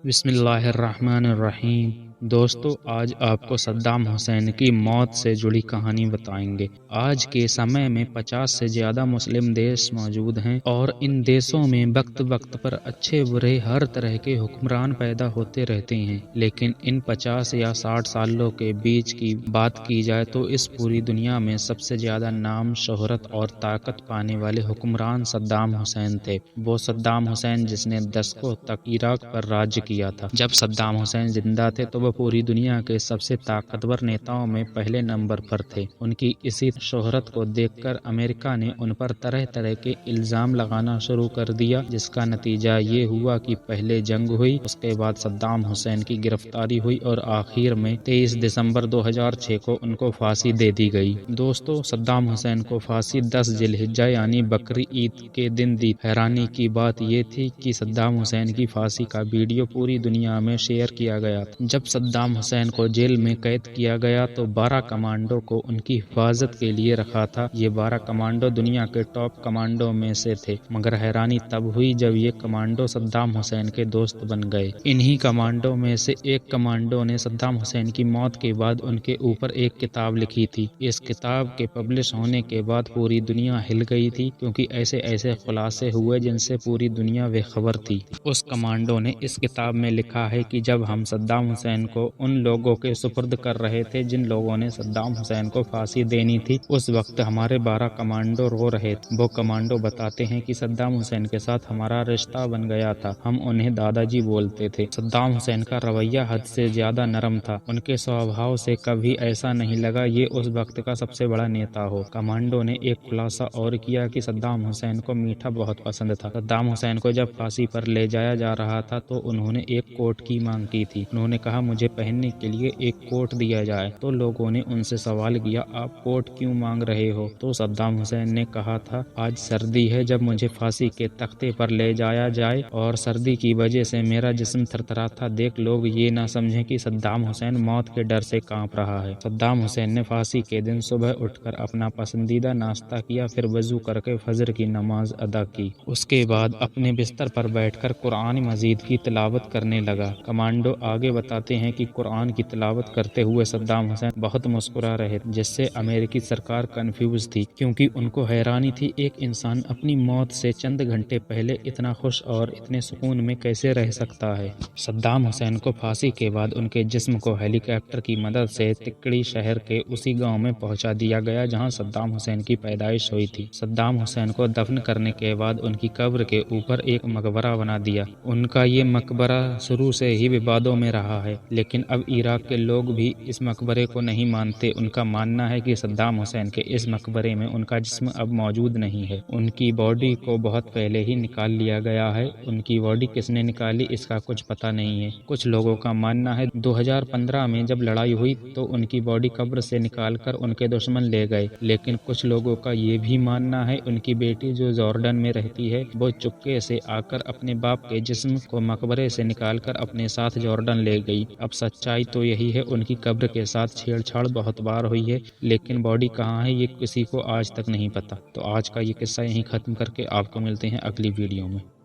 بسم اللہ الرحمن الرحیم۔ دوستو، آج آپ کو صدام حسین کی موت سے جڑی کہانی بتائیں گے۔ آج کے سمے میں 50 سے زیادہ مسلم دیش موجود ہیں اور ان دیشوں میں وقت وقت پر اچھے برے ہر طرح کے حکمران پیدا ہوتے رہتے ہیں، لیکن ان 50 یا 60 سالوں کے بیچ کی بات کی جائے تو اس پوری دنیا میں سب سے زیادہ نام، شہرت اور طاقت پانے والے حکمران صدام حسین تھے۔ وہ صدام حسین جس نے دشکوں تک عراق پر راج کیا تھا۔ جب صدام حسین زندہ تھے تو وہ پوری دنیا کے سب سے طاقتور نیتاؤں میں پہلے نمبر پر تھے۔ ان کی اسی شہرت کو دیکھ کر امریکہ نے ان پر طرح طرح کے الزام لگانا شروع کر دیا، جس کا نتیجہ یہ ہوا کہ پہلے جنگ ہوئی، اس کے بعد صدام حسین کی گرفتاری ہوئی اور آخر میں 23 دسمبر 2006 کو ان کو پھانسی دے دی گئی۔ دوستو، صدام حسین کو پھانسی 10 ذی الحجہ یعنی بقر عید کے دن دی۔ حیرانی کی بات یہ تھی کہ صدام حسین کی پھانسی کا ویڈیو پوری دنیا میں شیئر کیا گیا تھا۔ جب صدام حسین کو جیل میں قید کیا گیا تو 12 کمانڈو کو ان کی حفاظت کے لیے رکھا تھا۔ یہ 12 کمانڈو دنیا کے ٹاپ کمانڈو میں سے تھے، مگر حیرانی تب ہوئی جب یہ کمانڈو صدام حسین کے دوست بن گئے۔ انہی کمانڈو میں سے ایک کمانڈو نے صدام حسین کی موت کے بعد ان کے اوپر ایک کتاب لکھی تھی۔ اس کتاب کے پبلش ہونے کے بعد پوری دنیا ہل گئی تھی، کیونکہ ایسے خلاصے ہوئے جن سے پوری دنیا بے خبر تھی۔ اس کمانڈو نے اس کتاب میں لکھا ہے کہ جب ہم صدام حسین کو ان لوگوں کے سپرد کر رہے تھے جن لوگوں نے صدام حسین کو پھانسی دینی تھی، اس وقت ہمارے 12 کمانڈو رو رہے تھے۔ وہ کمانڈو بتاتے ہیں کہ صدام حسین کے ساتھ ہمارا رشتہ بن گیا تھا، ہم انہیں دادا جی بولتے تھے۔ صدام حسین کا رویہ حد سے زیادہ نرم تھا، ان کے سوبھاؤ سے کبھی ایسا نہیں لگا یہ اس وقت کا سب سے بڑا نیتا ہو۔ کمانڈو نے ایک خلاصہ اور کیا کہ صدام حسین کو میٹھا بہت پسند تھا۔ صدام حسین کو جب پھانسی پر لے جایا جا رہا تھا تو انہوں نے ایک کوٹ کی مانگ کی تھی۔ انہوں نے کہا مجھے پہننے کے لیے ایک کوٹ دیا جائے، تو لوگوں نے ان سے سوال کیا آپ کوٹ کیوں مانگ رہے ہو؟ تو صدام حسین نے کہا تھا آج سردی ہے، جب مجھے پھانسی کے تختے پر لے جایا جائے اور سردی کی وجہ سے میرا جسم تھرتھراتا دیکھ لوگ یہ نہ سمجھیں کہ صدام حسین موت کے ڈر سے کانپ رہا ہے۔ صدام حسین نے پھانسی کے دن صبح اٹھ کر اپنا پسندیدہ ناشتہ کیا، پھر وضو کر کے فجر کی نماز ادا کی۔ اس کے بعد اپنے بستر پر بیٹھ کر قرآن مجید کی تلاوت کرنے لگا۔ کمانڈو آگے بتاتے ہیں کہ قرآن کی تلاوت کرتے ہوئے صدام حسین بہت مسکرا رہے تھے، جس سے امریکی سرکار کنفیوز تھی، کیونکہ ان کو حیرانی تھی ایک انسان اپنی موت سے چند گھنٹے پہلے اتنا خوش اور اتنے سکون میں کیسے رہ سکتا ہے۔ صدام حسین کو پھانسی کے بعد ان کے جسم کو ہیلی کاپٹر کی مدد سے تکڑی شہر کے اسی گاؤں میں پہنچا دیا گیا جہاں صدام حسین کی پیدائش ہوئی تھی۔ صدام حسین کو دفن کرنے کے بعد ان کی قبر کے اوپر ایک مقبرہ بنا دیا۔ ان کا یہ مقبرہ شروع سے ہی ووادوں میں رہا ہے، لیکن اب عراق کے لوگ بھی اس مقبرے کو نہیں مانتے۔ ان کا ماننا ہے کہ صدام حسین کے اس مقبرے میں ان کا جسم اب موجود نہیں ہے، ان کی باڈی کو بہت پہلے ہی نکال لیا گیا ہے۔ ان کی باڈی کس نے نکالی اس کا کچھ پتہ نہیں ہے۔ کچھ لوگوں کا ماننا ہے 2015 میں جب لڑائی ہوئی تو ان کی باڈی قبر سے نکال کر ان کے دشمن لے گئے، لیکن کچھ لوگوں کا یہ بھی ماننا ہے ان کی بیٹی جو جارڈن میں رہتی ہے وہ چپکے سے آ کر اپنے باپ کے جسم کو مقبرے سے نکال کر اپنے ساتھ جارڈن لے گئی۔ اب سچائی تو یہی ہے ان کی قبر کے ساتھ چھیڑ چھاڑ بہت بار ہوئی ہے، لیکن باڈی کہاں ہے یہ کسی کو آج تک نہیں پتا۔ تو آج کا یہ قصہ یہیں ختم کر کے آپ کو ملتے ہیں اگلی ویڈیو میں۔